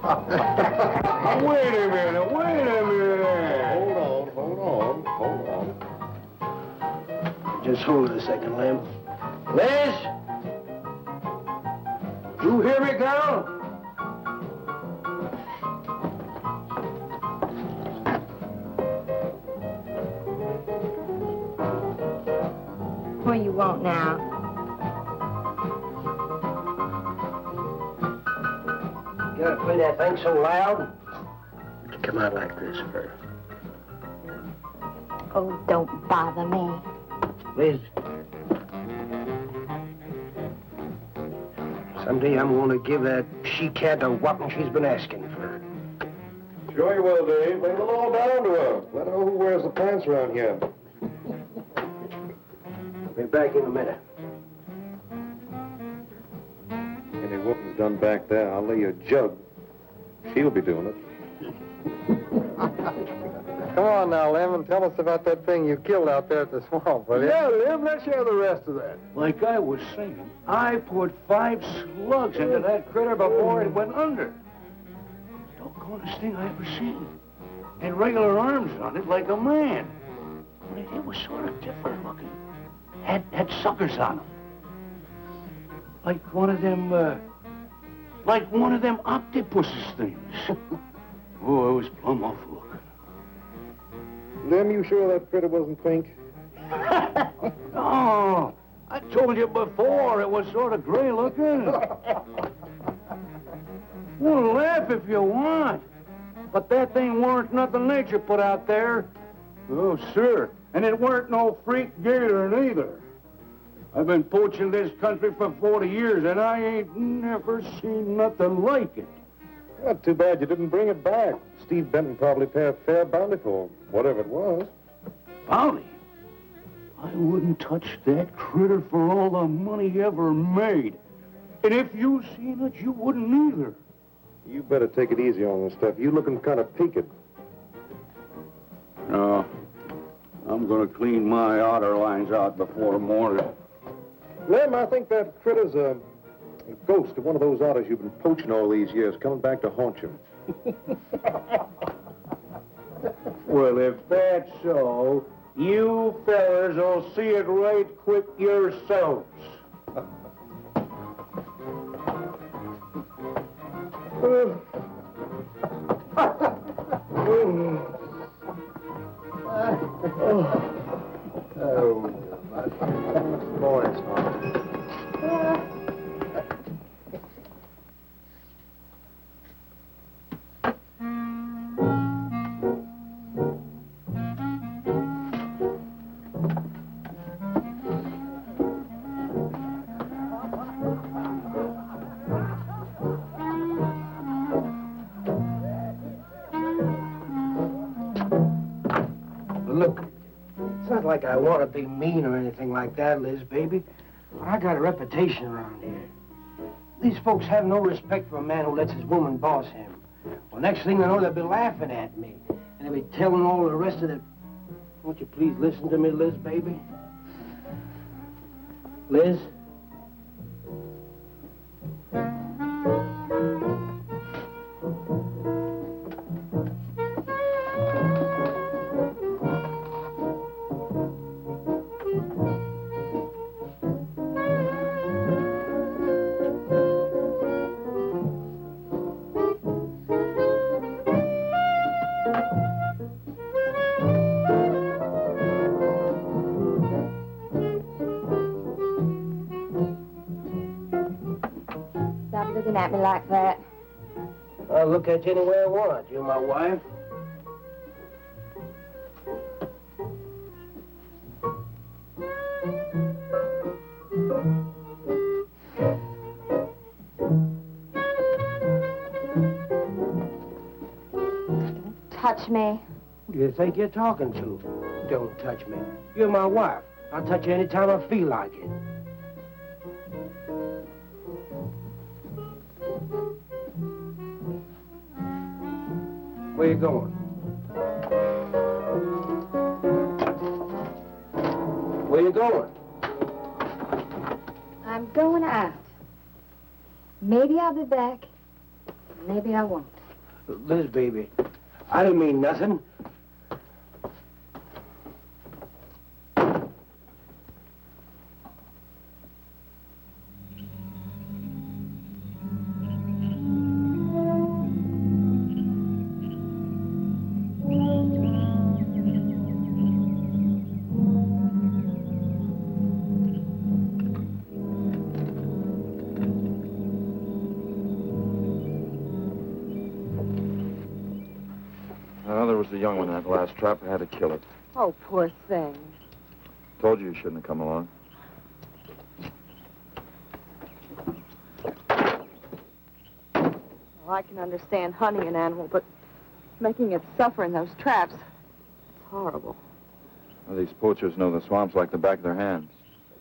Wait a minute. Hold on. Just hold it a second, Lamb. Liz? You hear me, girl? What do you want now? You gotta play that thing so loud? It'll come out like this first. Oh, don't bother me. Liz. Someday I'm gonna give that she-cat a whopping she's been asking for. Sure you will, Dave. Lay the law down to her. Let her know who wears the pants around here. Be back in a minute. Any whooping's done back there, I'll lay you a jug. She'll be doing it. Come on now, Lem, and tell us about that thing you killed out there at the swamp, will you? Yeah, Lim, let's hear the rest of that. Like I was saying, I put 5 slugs into that critter before it went under. Doggonest thing I ever seen. Had regular arms on it like a man. But it was sort of different looking. Had suckers on them. Like one of them octopuses things. Oh, it was plumb awful looking. Lem, you sure that critter wasn't pink? Oh, I told you before it was sort of gray looking. Well, laugh if you want. But that thing weren't nothing nature put out there. Oh, sir. And it weren't no freak gator neither. I've been poaching this country for 40 years, and I ain't never seen nothing like it. Not too bad you didn't bring it back. Steve Benton probably paid a fair bounty for whatever it was. Bounty? I wouldn't touch that critter for all the money he ever made. And if you seen it, you wouldn't either. You better take it easy on this stuff. You looking kind of peaked. No. I'm gonna clean my otter lines out before morning. Lem, I think that critter's a ghost of one of those otters you've been poaching all these years, coming back to haunt you. Well, if that's so, you fellers will see it right quick yourselves. Boys. Look, it's not like I want to be mean or anything like that, Liz, baby. But I got a reputation around here. These folks have no respect for a man who lets his woman boss him. Well, next thing they know, they'll be laughing at me. And they'll be telling all the rest of the... Won't you please listen to me, Liz, baby? Liz? Looking at me like that. I'll look at you any way I want. You're my wife. Don't touch me. Who do you think you're talking to? Don't touch me. You're my wife. I'll touch you any time I feel like it. Where you going? Where you going? I'm going out. Maybe I'll be back. Maybe I won't. Liz, baby, I didn't mean nothing. There was the young one in that last trap. I had to kill it. Oh, poor thing. Told you shouldn't have come along. Well, I can understand hunting an animal, but making it suffer in those traps, it's horrible. Well, these poachers know the swamps like the back of their hands.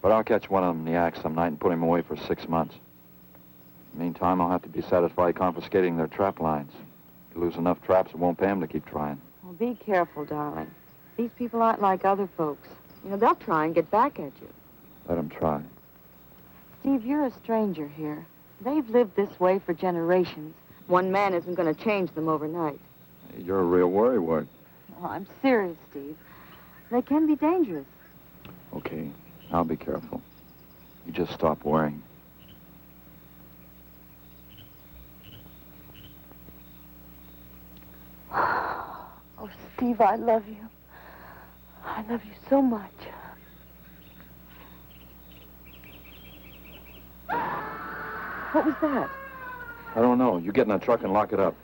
But I'll catch one of them in the axe some night and put him away for 6 months. Meantime, I'll have to be satisfied confiscating their trap lines. You lose enough traps, it won't pay them to keep trying. Well, be careful, darling. These people aren't like other folks. You know, they'll try and get back at you. Let them try. Steve, you're a stranger here. They've lived this way for generations. One man isn't going to change them overnight. You're a real worrywart. Oh, I'm serious, Steve. They can be dangerous. Okay, I'll be careful. You just stop worrying. Oh, Steve, I love you. I love you so much. What was that? I don't know. You get in that truck and lock it up.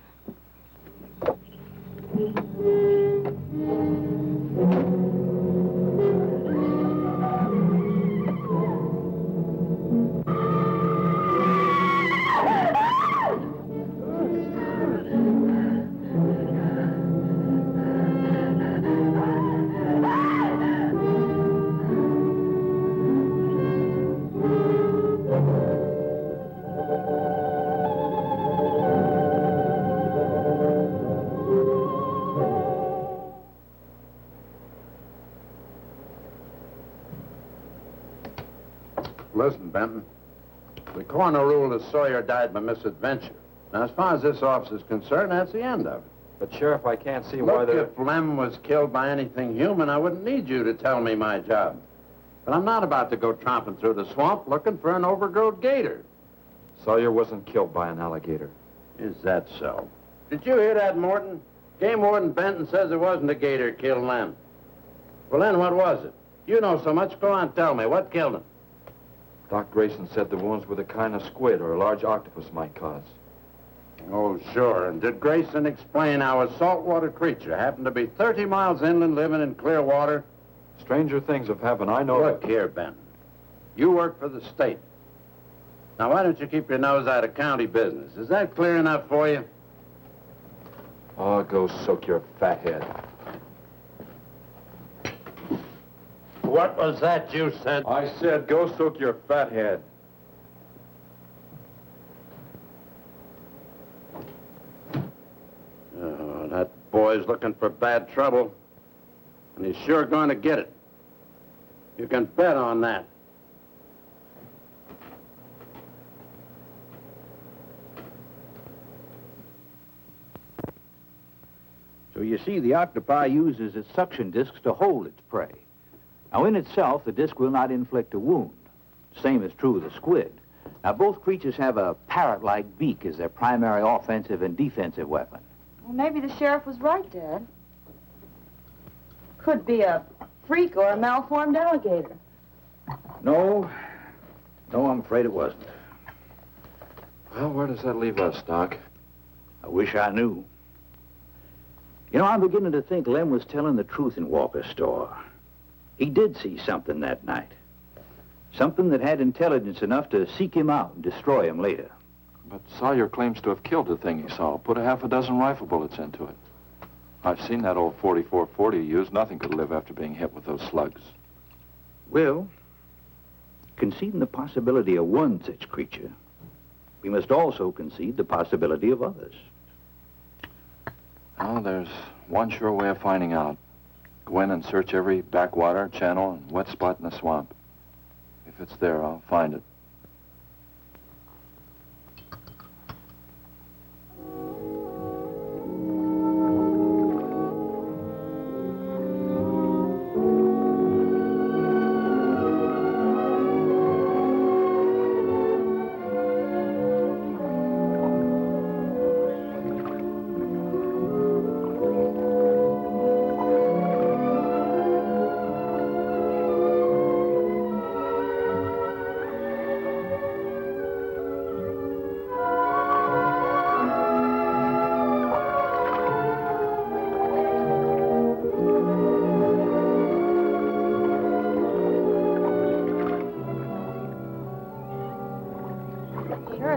Listen, Benton. The coroner ruled that Sawyer died by misadventure. Now, as far as this officer's concerned, that's the end of it. But, Sheriff, I can't see why Look, if Lem was killed by anything human, I wouldn't need you to tell me my job. But I'm not about to go tromping through the swamp looking for an overgrown gator. Sawyer wasn't killed by an alligator. Is that so? Did you hear that, Morton? Game Warden Benton says it wasn't a gator killed Lem. Well, then what was it? You know so much. Go on, tell me. What killed him? Doc Grayson said the wounds were the kind of squid or a large octopus might cause. Oh, sure. And did Grayson explain how a saltwater creature happened to be 30 miles inland living in clear water? Stranger things have happened, I know. Look here, Benton. You work for the state. Now, why don't you keep your nose out of county business? Is that clear enough for you? Oh, go soak your fat head. What was that you said? I said go soak your fat head. Oh, that boy's looking for bad trouble. And he's sure going to get it. You can bet on that. So you see, the octopi uses its suction discs to hold its prey. Now, in itself, the disc will not inflict a wound. Same is true of the squid. Now, both creatures have a parrot-like beak as their primary offensive and defensive weapon. Well, maybe the sheriff was right, Dad. Could be a freak or a malformed alligator. No, I'm afraid it wasn't. Well, where does that leave us, Doc? I wish I knew. You know, I'm beginning to think Lem was telling the truth in Walker's store. He did see something that night. Something that had intelligence enough to seek him out and destroy him later. But Sawyer claims to have killed the thing he saw. Put a half a dozen rifle bullets into it. I've seen that old 44-40 he used. Nothing could live after being hit with those slugs. Well, conceding the possibility of one such creature, we must also concede the possibility of others. Well, there's one sure way of finding out. Go in and search every backwater, channel, and wet spot in the swamp. If it's there, I'll find it.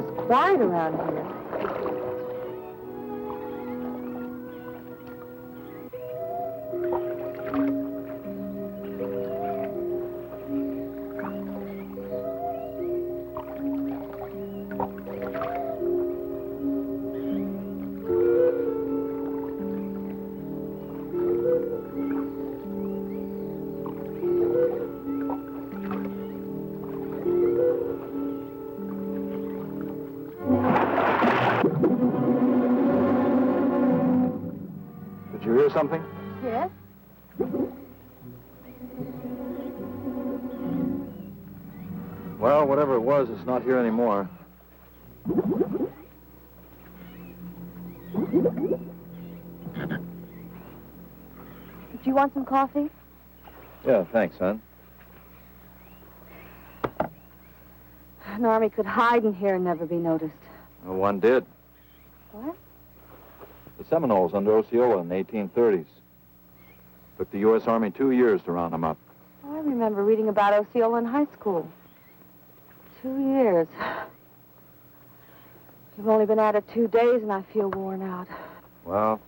just quiet around here. Did you hear something? Yes? Well, whatever it was, it's not here anymore. Do you want some coffee? Yeah, thanks, son. An army could hide in here and never be noticed. Well, one did. What? The Seminoles under Osceola in the 1830s. Took the U.S. Army 2 years to round them up. Oh, I remember reading about Osceola in high school. 2 years. You've only been at it 2 days, and I feel worn out. Well,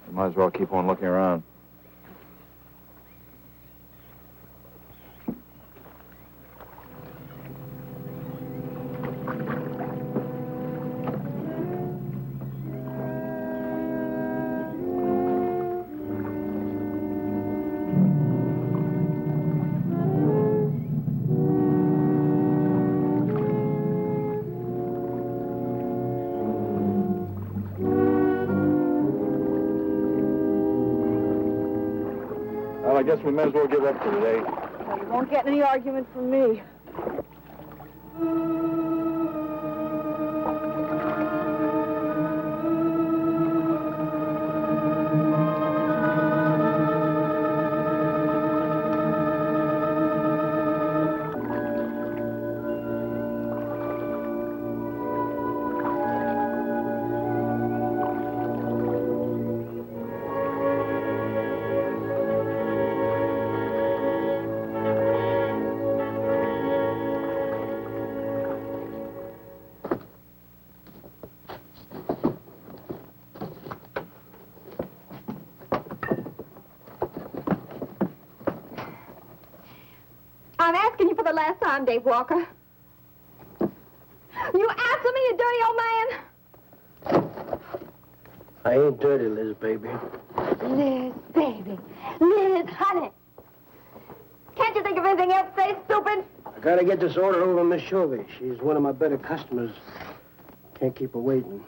you might as well keep on looking around. Well, I guess we may as well give up for today. Well, you won't get any argument from me. I'm asking you for the last time, Dave Walker. You answer me, you dirty old man. I ain't dirty, Liz, baby. Liz, baby. Liz, honey. Can't you think of anything else to say, stupid? I gotta get this order over to Miss Shovey. She's one of my better customers. Can't keep her waiting.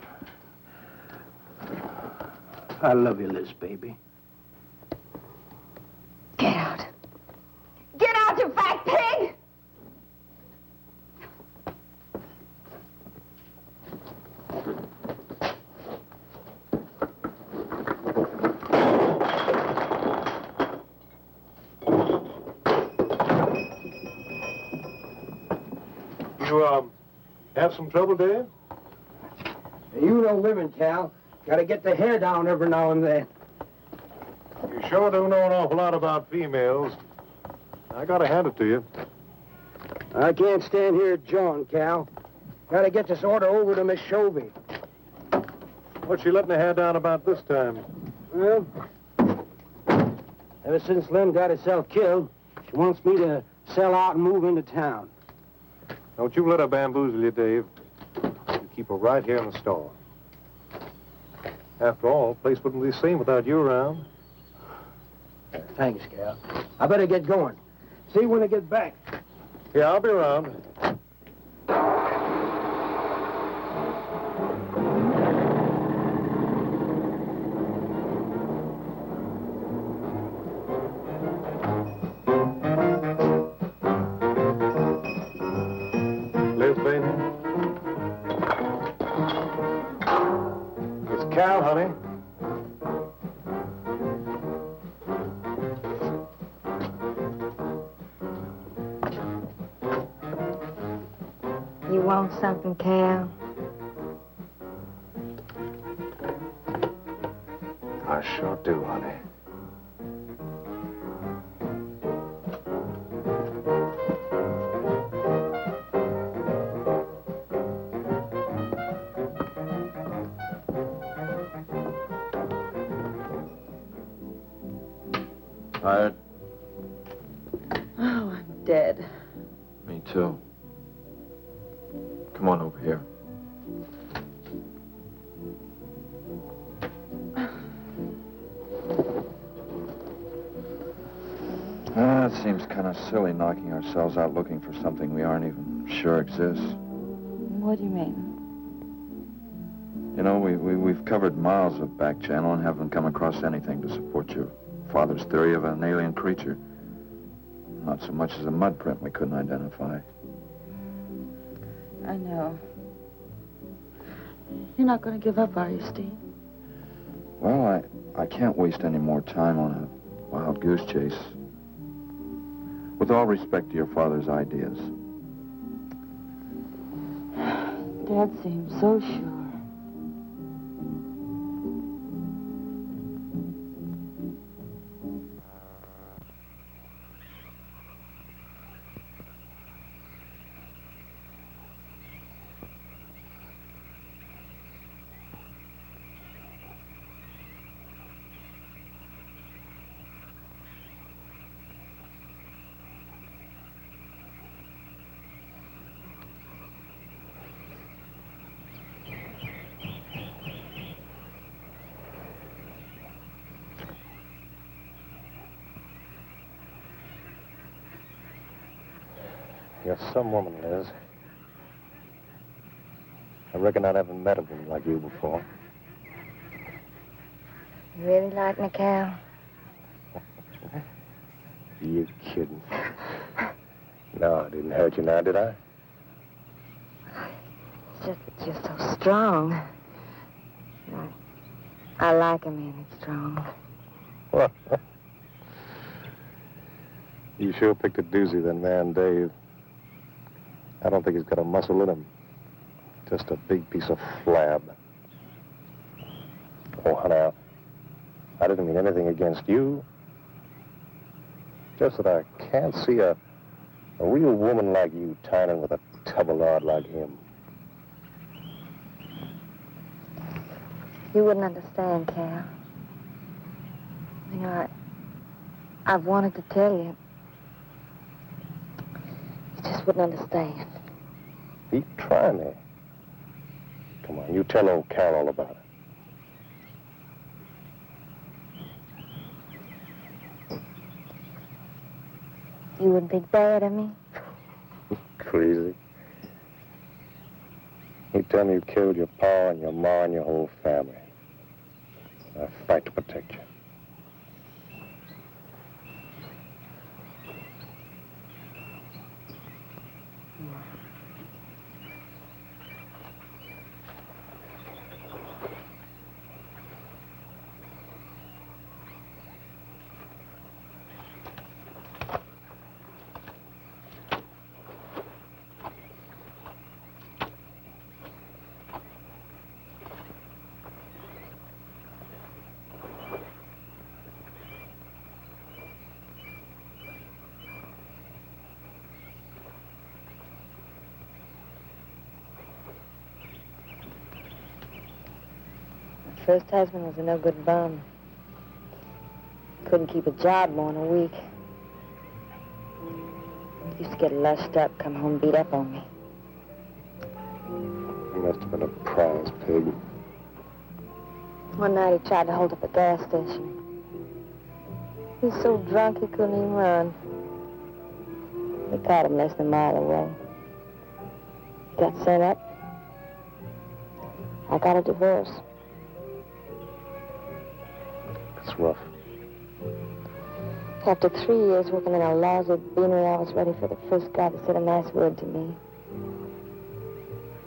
I love you, Liz, baby. Get out. Get out, you fat pig! You, have some trouble, Dave? You know women, Cal. Gotta get the hair down every now and then. You sure do know an awful lot about females. I gotta hand it to you. I can't stand here jawing, Cal. Gotta get this order over to Miss Shovey. What's she letting her hair down about this time? Well, ever since Lem got herself killed, she wants me to sell out and move into town. Don't you let her bamboozle you, Dave. You keep her right here in the store. After all, the place wouldn't be the same without you around. Thanks, Cal. I better get going. See you when I get back. Yeah, I'll be around. Liz, baby. It's Cal, honey. You want something, Cal? I sure do, honey. Tired? Oh, I'm dead. Me too. Come on over here. It seems kind of silly knocking ourselves out looking for something we aren't even sure exists. What do you mean? You know, we've covered miles of back channel and haven't come across anything to support your father's theory of an alien creature. Not so much as a mud print we couldn't identify. I know. You're not going to give up, are you, Steve? Well, I can't waste any more time on a wild goose chase. With all respect to your father's ideas. Dad seems so sure. You're some woman, Liz. I reckon I never met a woman like you before. You really like me, Cal? You kidding? No, I didn't hurt you now, did I? It's just that you're so strong. I like a man that's strong. Well, you sure picked a doozy, that man, Dave. I don't think he's got a muscle in him. Just a big piece of flab. Oh, now, I didn't mean anything against you. Just that I can't see a real woman like you tying in with a tubby-lard like him. You wouldn't understand, Cal. You know, I've wanted to tell you. You just wouldn't understand. Keep trying me. Come on, you tell old Cal all about it. You wouldn't think bad of me? Crazy. You tell me you killed your pa and your ma and your whole family. I fight to protect you. First husband was a no-good bum. Couldn't keep a job more than a week. Used to get lushed up, come home beat up on me. He must have been a prize pig. One night he tried to hold up a gas station. He was so drunk he couldn't even run. They caught him less than a mile away. He got sent up. I got a divorce. It's rough. After 3 years working in a lousy beanery, I was ready for the first guy to say a nice word to me.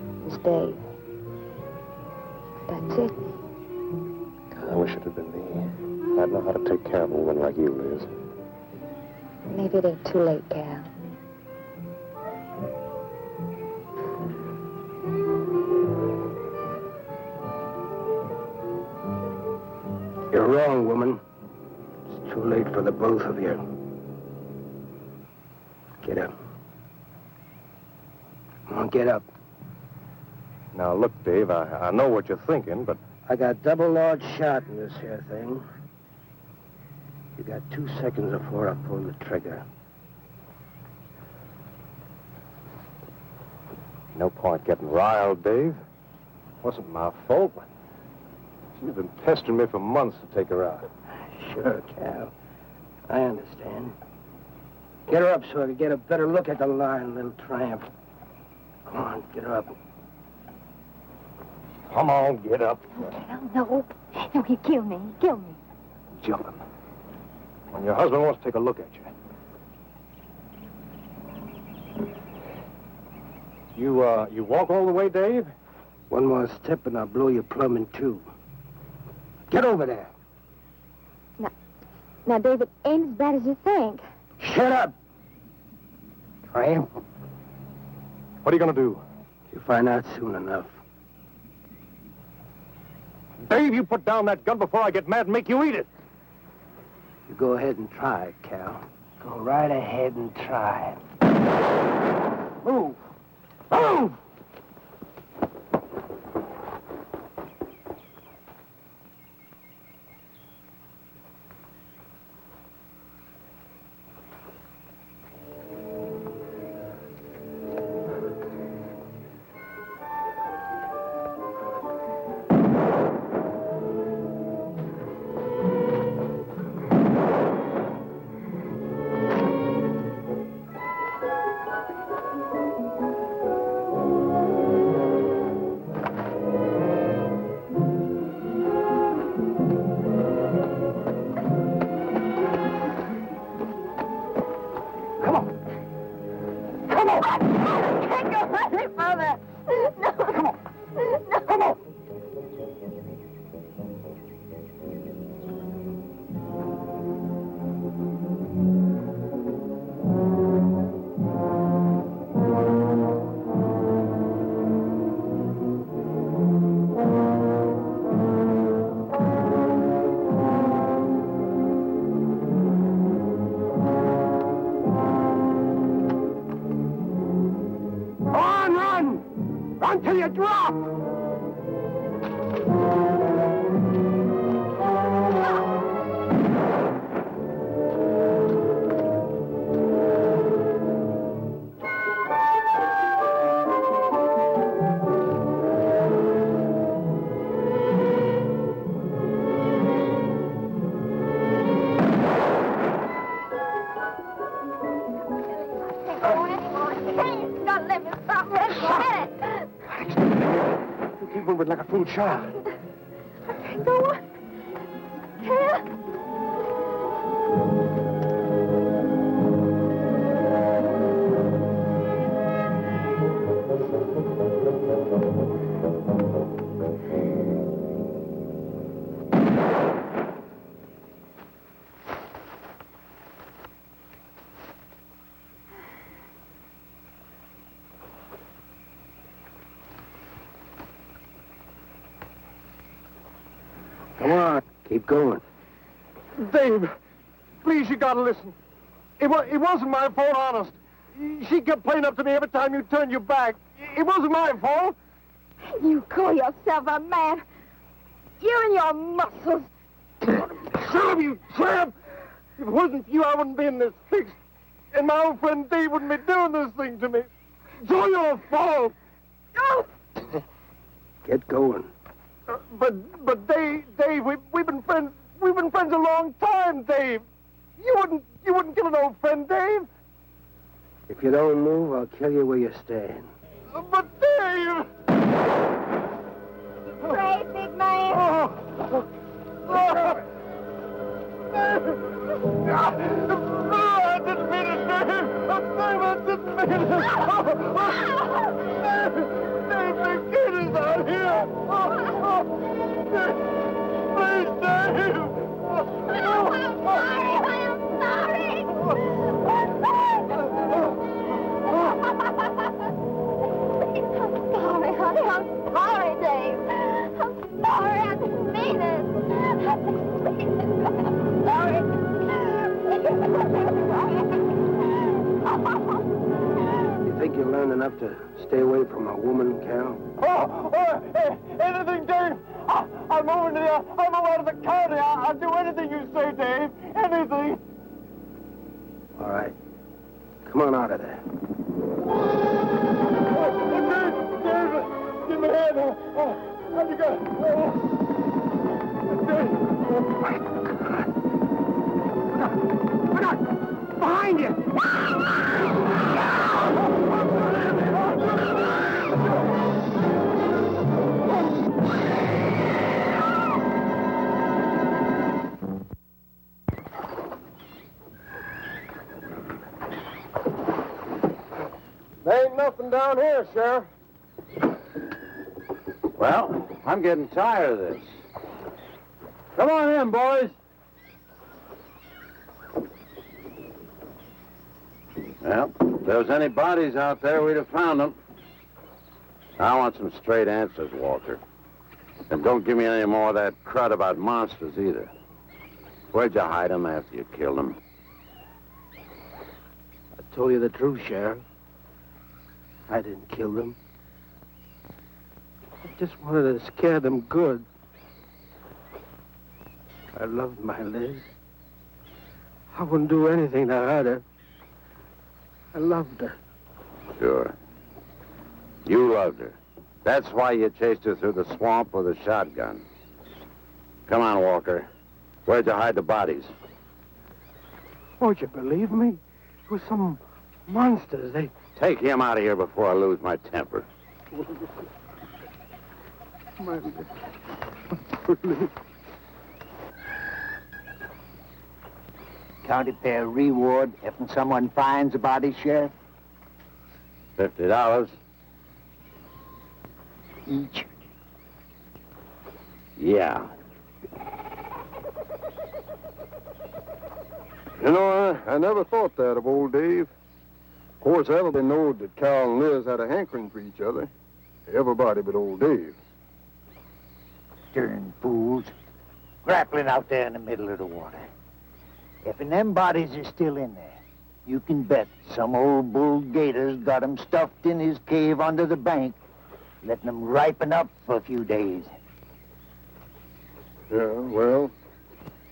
It was Dave. That's it. I wish it had been me. I'd know how to take care of a woman like you, Liz. Maybe it ain't too late, Cal. You're wrong, woman. It's too late for the both of you. Get up. Come on, get up. Now, look, Dave, I know what you're thinking, but... I got double large shot in this here thing. You got 2 seconds before I pull the trigger. No point getting riled, Dave. Wasn't my fault. She's been pestering me for months to take her out. Sure, Cal. I understand. Get her up so I can get a better look at the line, little tramp. Come on, get her up. Come on, get up. Cal, no. No, he'd kill me. He'd kill me. Jumping. When your husband wants to take a look at you. You walk all the way, Dave? One more step and I'll blow you plumb in two. Get over there. Now, Dave, it ain't as bad as you think. Shut up. Tramp. What are you going to do? You'll find out soon enough. Dave, you put down that gun before I get mad and make you eat it. You go ahead and try it, Cal. Go right ahead and try it. Move. Move! Until you drop! Like a fool child. I can't go on. Can't. Come on, keep going. Dave, please, you gotta listen. It wasn't my fault, honest. She kept playing up to me every time you turned your back. It wasn't my fault. You call yourself a man. You and your muscles. Shut you tramp! If it wasn't for you, I wouldn't be in this fix. And my old friend Dave wouldn't be doing this thing to me. It's all your fault. Oh! Get going. But Dave, we've been friends. We've been friends a long time, Dave. You wouldn't kill an old friend, Dave. If you don't move, I'll kill you where you stand. But Dave! Brave, big man. I didn't mean it, Dave. Dave, I didn't mean it. Dave, the kid is out here. Please, Dave. No, I'm sorry. I'm sorry. I'm sorry, honey. I'm sorry, Dave. I'm sorry. I didn't mean it. I didn't mean it. I'm sorry. You think you learned enough to stay away from a woman, Cal? Anything, Dave. I'm moving out of the county. I'll do anything you say, Dave. Anything. All right. Come on out of there. Dave, give me a hand. How'd you go? Dave. Oh, my God. Look out. Behind you. There ain't nothing down here, Sheriff. Well, I'm getting tired of this. Come on in, boys. Well, if there was any bodies out there, we'd have found them. I want some straight answers, Walker. And don't give me any more of that crud about monsters, either. Where'd you hide them after you killed them? I told you the truth, Sheriff. I didn't kill them. I just wanted to scare them good. I loved my Liz. I wouldn't do anything to hurt her. I loved her. Sure. You loved her. That's why you chased her through the swamp with a shotgun. Come on, Walker. Where'd you hide the bodies? Won't you believe me? It was some monsters. They... Take him out of here before I lose my temper. My Liz. County pay a reward if someone finds a body, Sheriff? $50. Each. Yeah. You know, I never thought that of old Dave. Of course, everybody knowed that Cal and Liz had a hankering for each other. Everybody but old Dave. Darn fools. Grappling out there in the middle of the water. If them bodies are still in there, you can bet some old bull gator's got 'em stuffed in his cave under the bank, letting 'em ripen up for a few days. Yeah, well,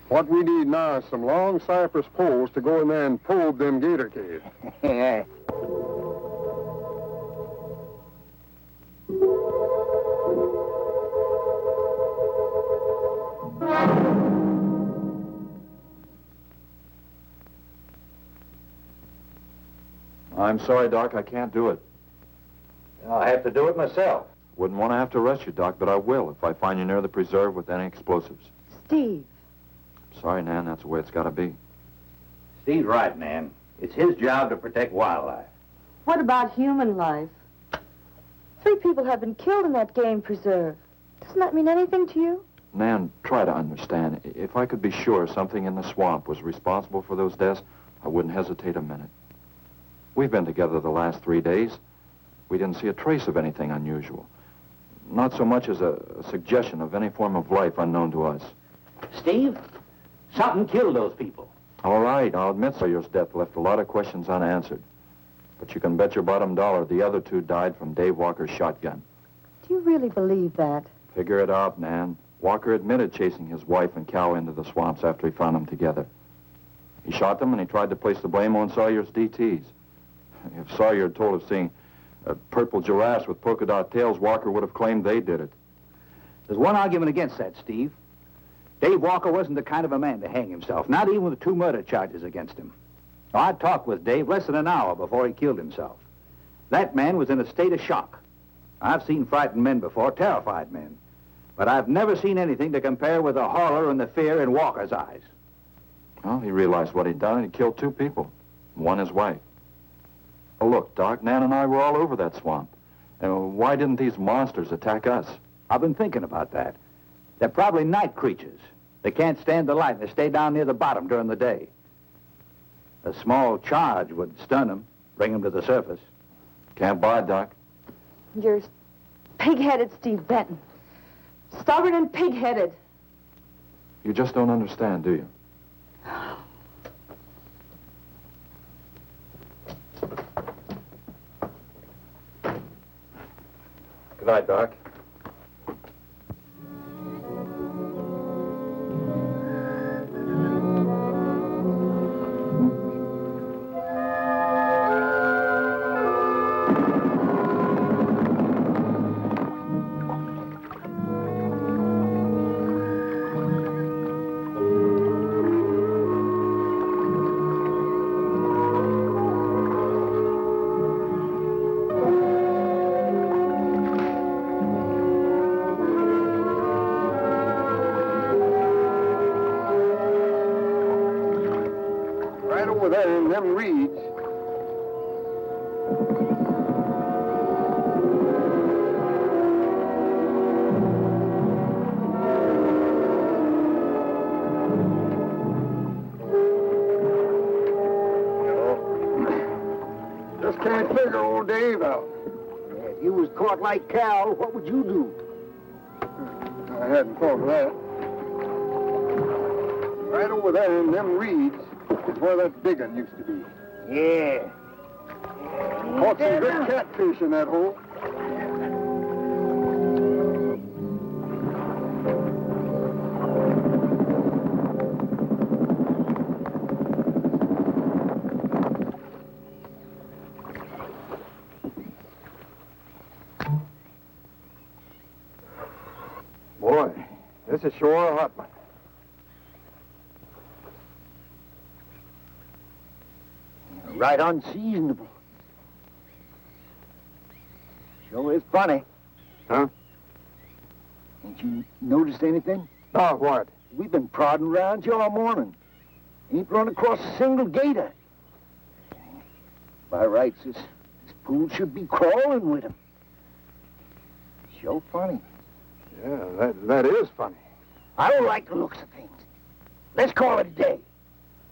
what we need now is some long cypress poles to go in there and probe them gator caves. Yeah. I'm sorry, Doc, I can't do it. I'll have to do it myself. Wouldn't want to have to arrest you, Doc, but I will if I find you near the preserve with any explosives. Steve. Sorry, Nan, that's the way it's got to be. Steve's right, Nan. It's his job to protect wildlife. What about human life? 3 people have been killed in that game preserve. Doesn't that mean anything to you? Nan, try to understand. If I could be sure something in the swamp was responsible for those deaths, I wouldn't hesitate a minute. We've been together the last 3 days. We didn't see a trace of anything unusual. Not so much as a suggestion of any form of life unknown to us. Steve, something killed those people. All right, I'll admit Sawyer's death left a lot of questions unanswered. But you can bet your bottom dollar the other 2 died from Dave Walker's shotgun. Do you really believe that? Figure it out, Nan. Walker admitted chasing his wife and cow into the swamps after he found them together. He shot them and he tried to place the blame on Sawyer's DTs. If Sawyer had told of seeing purple giraffes with polka dot tails, Walker would have claimed they did it. There's one argument against that, Steve. Dave Walker wasn't the kind of a man to hang himself, not even with 2 murder charges against him. I talked with Dave less than an hour before he killed himself. That man was in a state of shock. I've seen frightened men before, terrified men. But I've never seen anything to compare with the horror and the fear in Walker's eyes. Well, he realized what he'd done and he killed 2 people. One his wife. Oh, look, Doc, Nan and I were all over that swamp. Why didn't these monsters attack us? I've been thinking about that. They're probably night creatures. They can't stand the light and they stay down near the bottom during the day. A small charge would stun them, bring them to the surface. Can't buy it, Doc. You're pig-headed, Steve Benton. Stubborn and pig-headed. You just don't understand, do you? night, Doc. Over there in them reeds. Just can't figure old Dave out. If you was caught like Cal, what would you do? I hadn't thought of that. Right over there in them reeds is where that big one used to be. Yeah. Caught some good catfish in that hole. Boy, this is sure a hot one. Right unseasonable. Sure is funny. Huh? Ain't you noticed anything? Oh, what? We've been prodding around you all morning. Ain't run across a single gator. By rights, this pool should be crawling with 'em. Sure funny. Yeah, that is funny. I don't like the looks of things. Let's call it a day.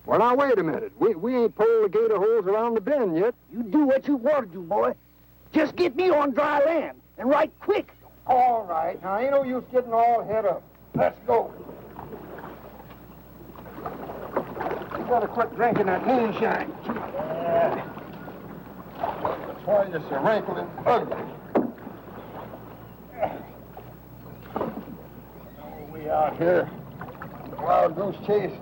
Well, now, wait a minute. We ain't pulled the gator holes around the bend yet. You do what you want to do, boy. Just get me on dry land, and right quick. All right. Now, ain't no use getting all head up. Let's go. You better quit drinking that moonshine. That's why you're so wrinkled and ugly. Oh, we out here. Wild goose chase.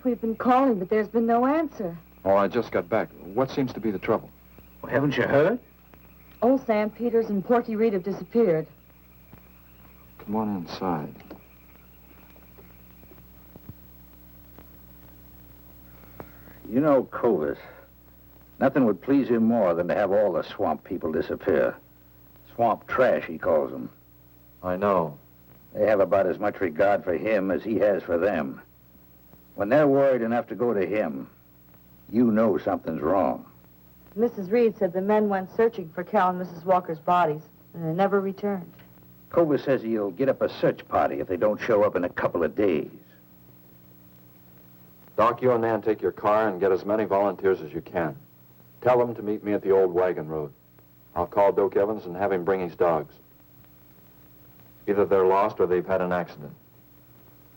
We've been calling, but there's been no answer. Oh, I just got back. What seems to be the trouble? Well, haven't you heard? Old Sam Peters and Porky Reed have disappeared. Come on inside. You know Clovis. Nothing would please him more than to have all the swamp people disappear. Swamp trash, he calls them. I know. They have about as much regard for him as he has for them. When they're worried enough to go to him, you know something's wrong. Mrs. Reed said the men went searching for Cal and Mrs. Walker's bodies, and they never returned. Cobra says he'll get up a search party if they don't show up in a couple of days. Doc, you and Nan take your car and get as many volunteers as you can. Tell them to meet me at the old wagon road. I'll call Doak Evans and have him bring his dogs. Either they're lost or they've had an accident.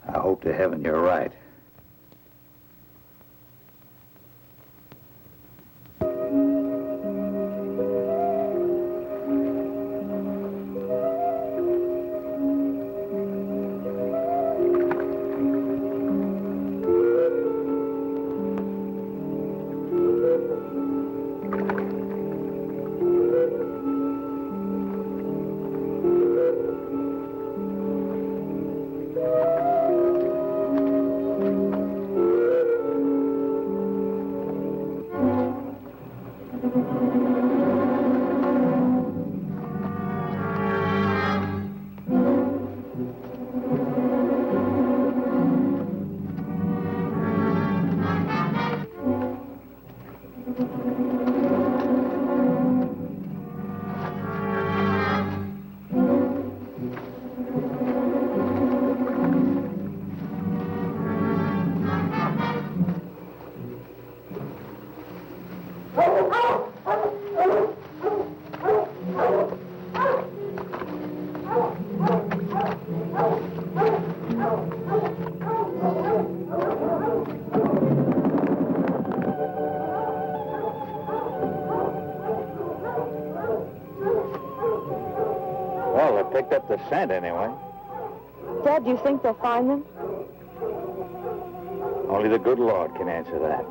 I hope to heaven you're right. Well, they picked up the scent anyway. Dad, do you think they'll find them? Only the good Lord can answer that.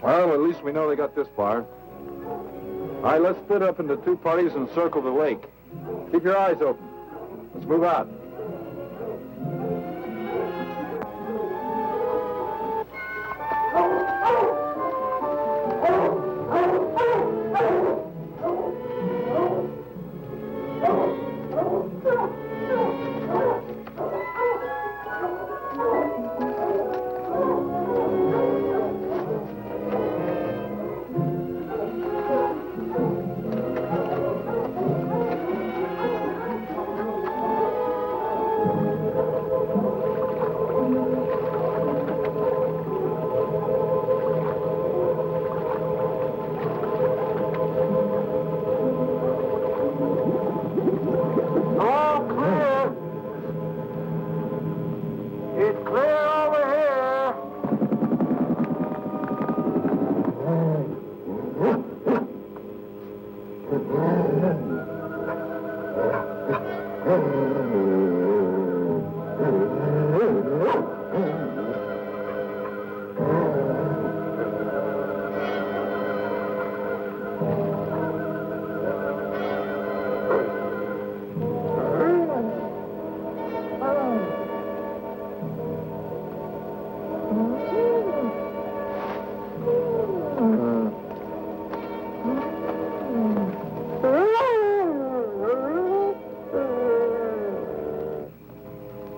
Well, at least we know they got this far. All right, let's split up into two parties and circle the lake. Keep your eyes open. Let's move out.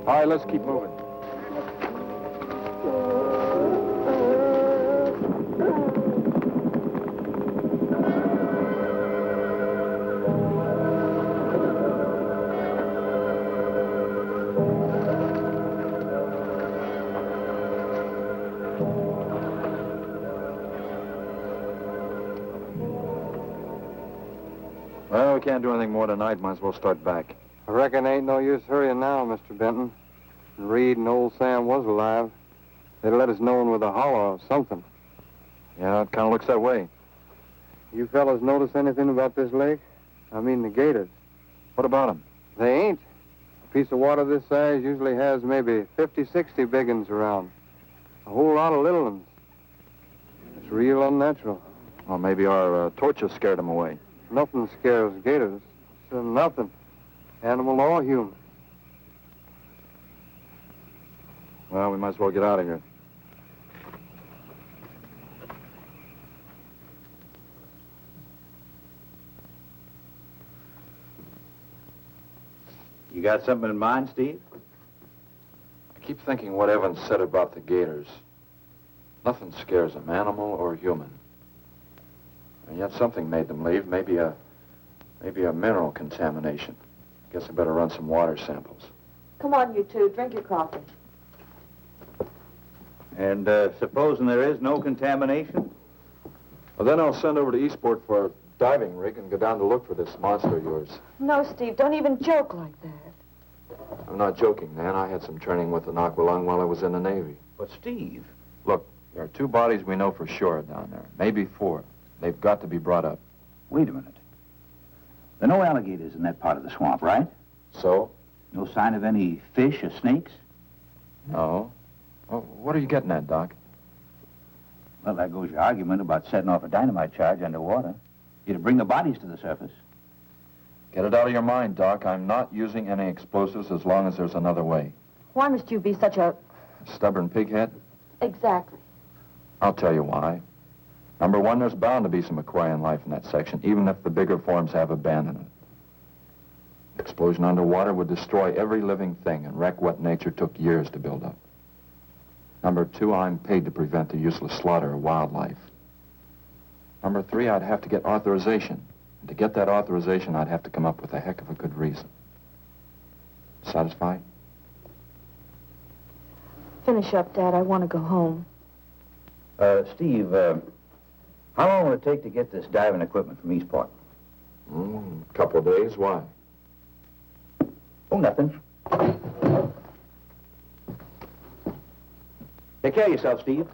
All right, let's keep moving. Well, we can't do anything more tonight. Might as well start back. I reckon ain't no use hurrying now, Mr. Benton. If Reed and old Sam was alive, they'd let us know with a holler or something. Yeah, it kind of looks that way. You fellas notice anything about this lake? I mean the gators. What about them? They ain't. A piece of water this size usually has maybe 50, 60 big uns around. A whole lot of little ones. It's real unnatural. Well, maybe our torches scared them away. Nothing scares gators. Nothing. Animal or human. Well, we might as well get out of here. You got something in mind, Steve? I keep thinking what Evans said about the gators. Nothing scares them, animal or human. And yet something made them leave, maybe a mineral contamination. Guess I better run some water samples. Come on, you two. Drink your coffee. And supposing there is no contamination? Well, then I'll send over to Eastport for a diving rig and go down to look for this monster of yours. No, Steve, don't even joke like that. I'm not joking, Nan. I had some training with an aqualung while I was in the Navy. But, Steve... Look, there are 2 bodies we know for sure down there. Maybe 4. They've got to be brought up. Wait a minute. There are no alligators in that part of the swamp, right? So? No sign of any fish or snakes? No. Well, what are you getting at, Doc? Well, there goes your argument about setting off a dynamite charge underwater. You'd bring the bodies to the surface. Get it out of your mind, Doc. I'm not using any explosives as long as there's another way. Why must you be such a... Stubborn pighead? Exactly. I'll tell you why. Number 1, there's bound to be some aquarian life in that section, even if the bigger forms have abandoned it. Explosion underwater would destroy every living thing and wreck what nature took years to build up. Number 2, I'm paid to prevent the useless slaughter of wildlife. Number 3, I'd have to get authorization. And to get that authorization, I'd have to come up with a heck of a good reason. Satisfied? Finish up, Dad. I want to go home. Steve, how long will it take to get this diving equipment from Eastport? A couple of days. Why? Oh, nothing. Take care of yourself, Steve.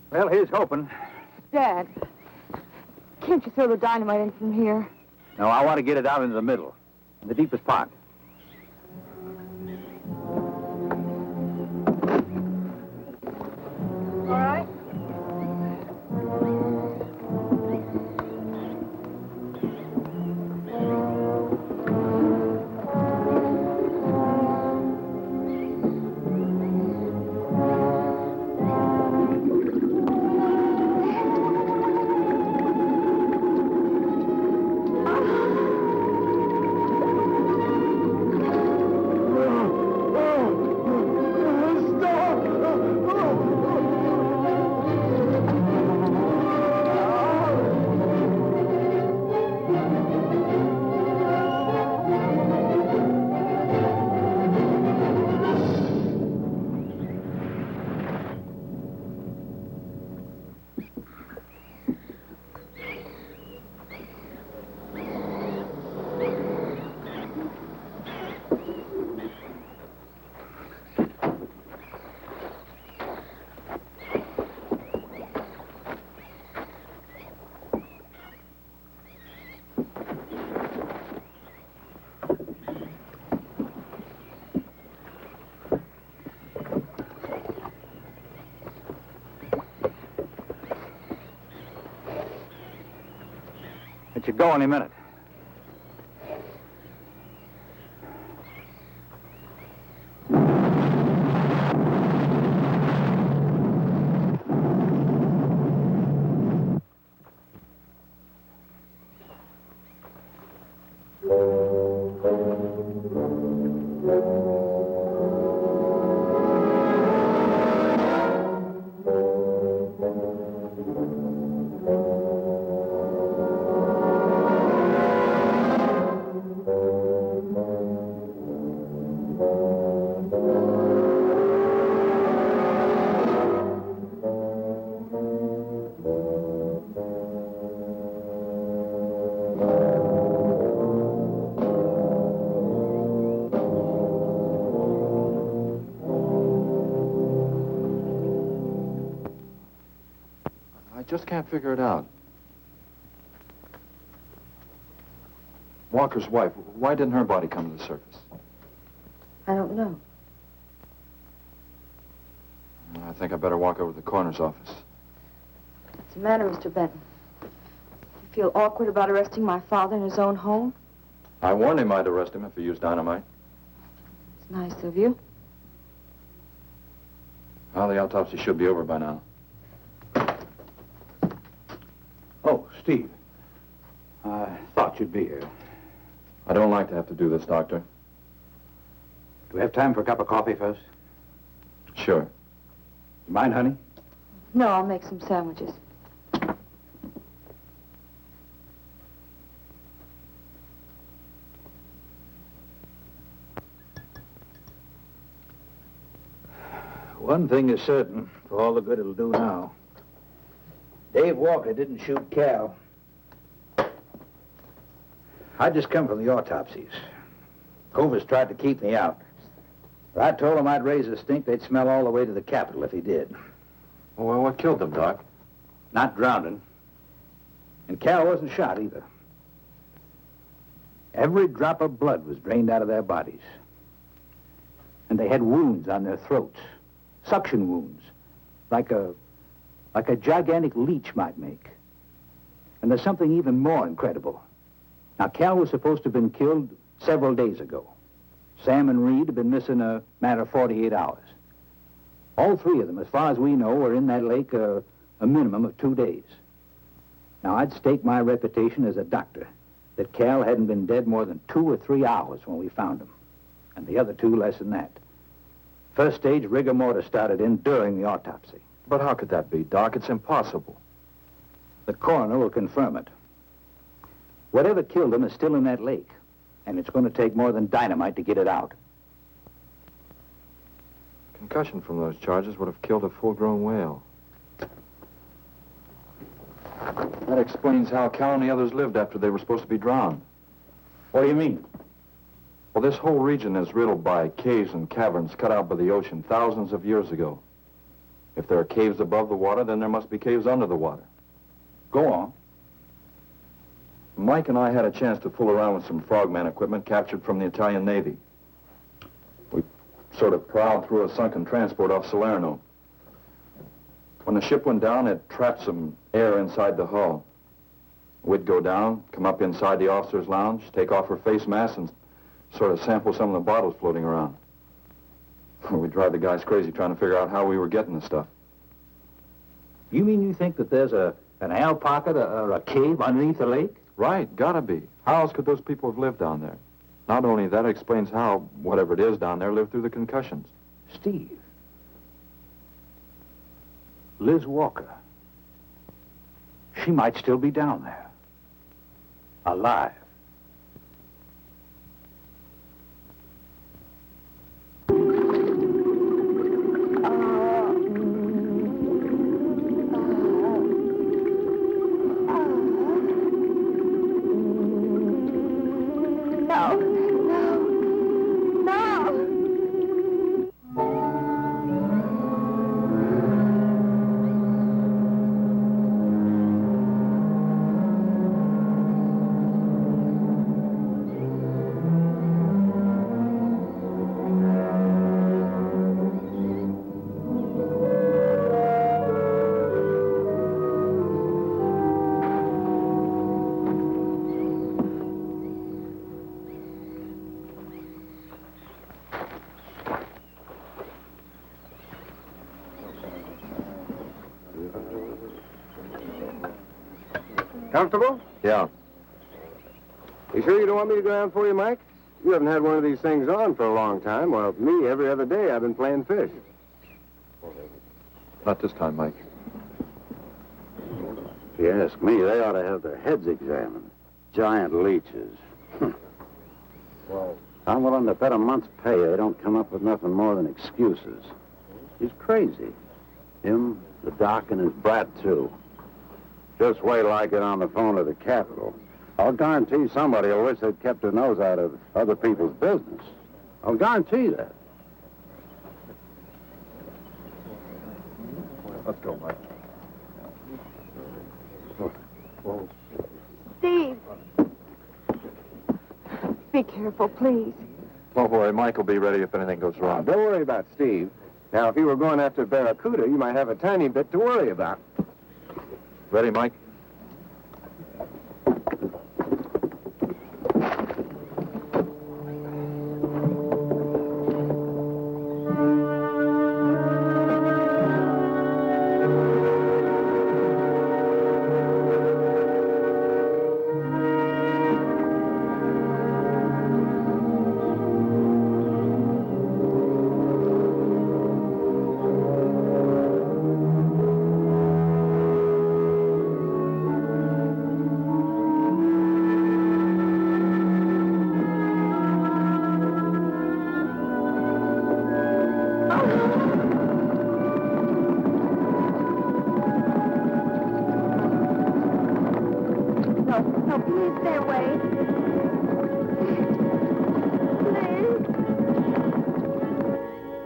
Well, here's hoping. Dad, can't you throw the dynamite in from here? No, I want to get it out into the middle, in the deepest part. All right. It should go any minute. I just can't figure it out. Walker's wife, why didn't her body come to the surface? I don't know. I think I better walk over to the coroner's office. What's the matter, Mr. Benton? You feel awkward about arresting my father in his own home? I warned him I'd arrest him if he used dynamite. It's nice of you. Well, the autopsy should be over by now. Steve, I thought you'd be here. I don't like to have to do this, Doctor. Do we have time for a cup of coffee first? Sure. You mind, honey? No, I'll make some sandwiches. One thing is certain, for all the good it'll do now. Dave Walker didn't shoot Cal. I just come from the autopsies. Covers tried to keep me out. But I told him I'd raise a stink they'd smell all the way to the Capitol if he did. Well, what killed them, Doc? Not drowning. And Cal wasn't shot either. Every drop of blood was drained out of their bodies. And they had wounds on their throats. Suction wounds. Like a gigantic leech might make. And there's something even more incredible. Now, Cal was supposed to have been killed several days ago. Sam and Reed have been missing a matter of 48 hours. All three of them, as far as we know, were in that lake a minimum of 2 days. Now, I'd stake my reputation as a doctor that Cal hadn't been dead more than 2 or 3 hours when we found him. And the other two less than that. First stage rigor mortis started in during the autopsy. But how could that be, Doc? It's impossible. The coroner will confirm it. Whatever killed him is still in that lake, and it's going to take more than dynamite to get it out. Concussion from those charges would have killed a full-grown whale. That explains how Cal and the others lived after they were supposed to be drowned. What do you mean? Well, this whole region is riddled by caves and caverns cut out by the ocean thousands of years ago. If there are caves above the water, then there must be caves under the water. Go on. Mike and I had a chance to fool around with some frogman equipment captured from the Italian Navy. We sort of plowed through a sunken transport off Salerno. When the ship went down, it trapped some air inside the hull. We'd go down, come up inside the officer's lounge, take off her face mask, and sort of sample some of the bottles floating around. We'd drive the guys crazy trying to figure out how we were getting the stuff. You mean you think that there's an air pocket or a cave underneath the lake? Right, gotta be. How else could those people have lived down there? Not only that, it explains how, whatever it is down there, lived through the concussions. Steve. Liz Walker. She might still be down there. Alive. Comfortable? Yeah. You sure you don't want me to go down for you, Mike? You haven't had one of these things on for a long time. Well, me, every other day I've been playing fish. Not this time, Mike. If you ask me, they ought to have their heads examined. Giant leeches. Well, I'm willing to bet a month's pay they don't come up with nothing more than excuses. He's crazy. Him, the doc, and his brat, too. Just wait till I get on the phone to the Capitol. I'll guarantee somebody will wish they'd kept their nose out of other people's business. I'll guarantee that. Let's go, Mike. Steve! Be careful, please. Don't worry, Mike will be ready if anything goes wrong. don't worry about Steve. Now, if you were going after Barracuda, you might have a tiny bit to worry about. Ready, Mike?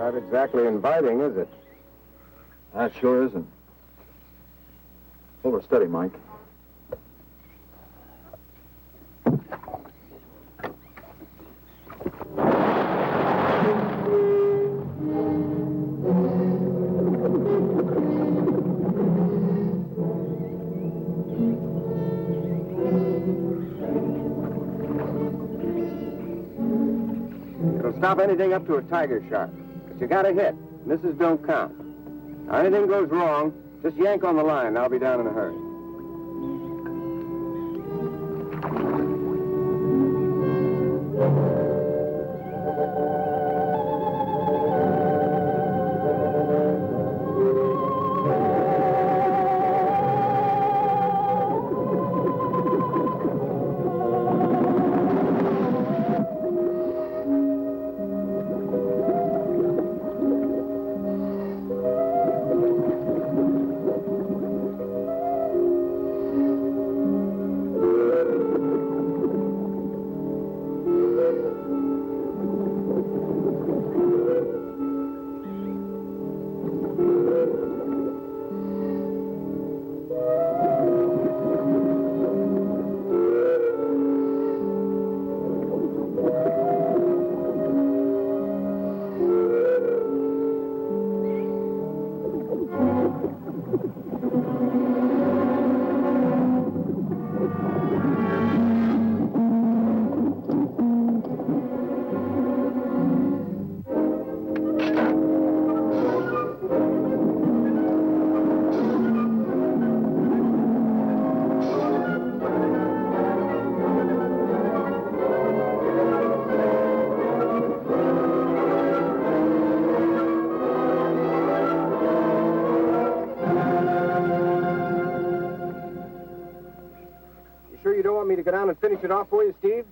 Not exactly inviting, is it? That sure isn't. Hold her steady, Mike. It'll stop anything up to a tiger shark. But you got a hit. Misses don't count. Now, anything goes wrong, just yank on the line, and I'll be down in a hurry. Go down and finish it off for you, Steve?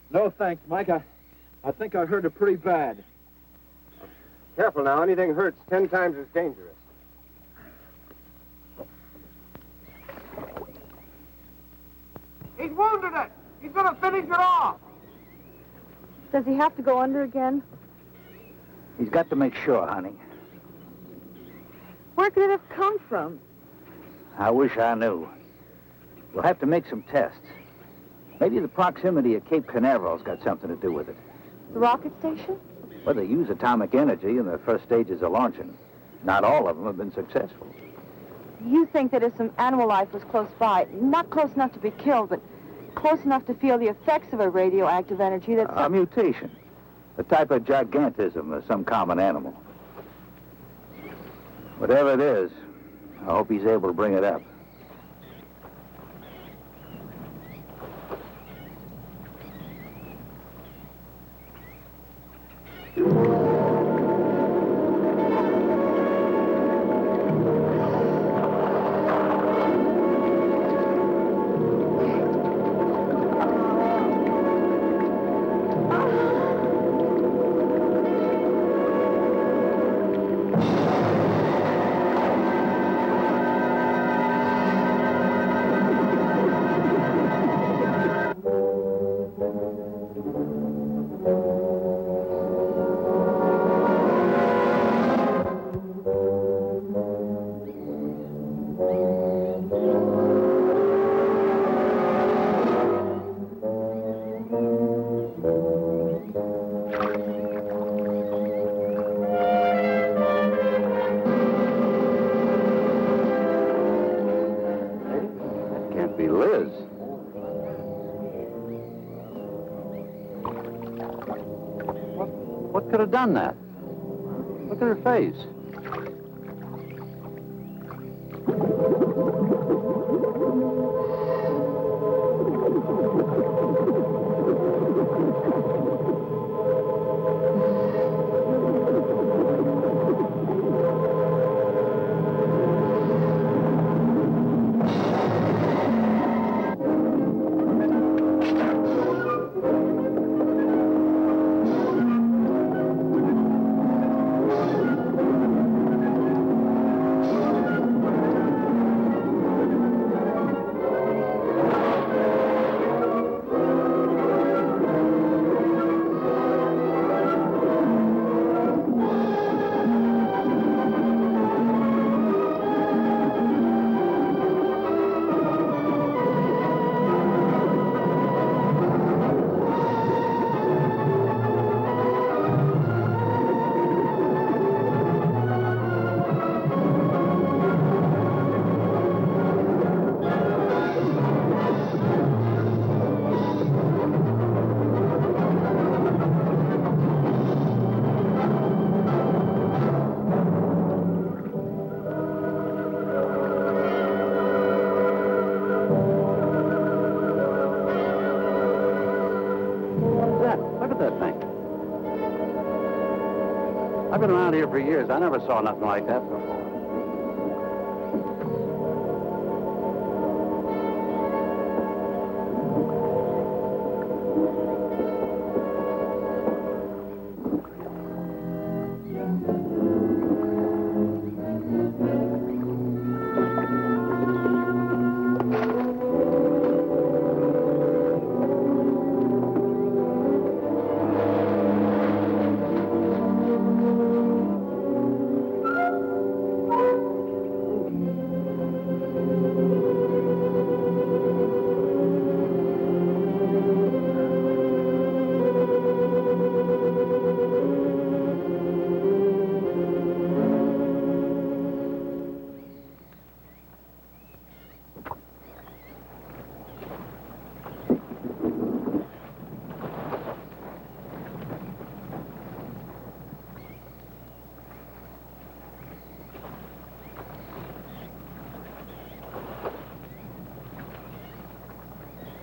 No, thanks, Mike. I think I hurt it pretty bad. Careful now. Anything hurts 10 times as dangerous. He's wounded it. He's going to finish it off. Does he have to go under again? He's got to make sure, honey. Where could it have come from? I wish I knew. We'll have to make some tests. Maybe the proximity of Cape Canaveral's got something to do with it. The rocket station? Well, they use atomic energy in the first stages of launching. Not all of them have been successful. You think that if some animal life was close by, not close enough to be killed, but close enough to feel the effects of a radioactive energy, that's... A mutation. A type of gigantism of some common animal. Whatever it is, I hope he's able to bring it up. What could have done that? Look at her face. I've been around here for years. I never saw nothing like that before.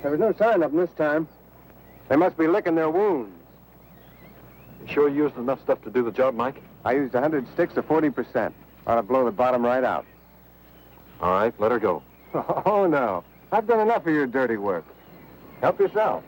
There was no sign of them this time. They must be licking their wounds. You sure you used enough stuff to do the job, Mike? I used 100 sticks of 40%. Ought to blow the bottom right out. All right, let her go. Oh, no. I've done enough of your dirty work. Help yourself.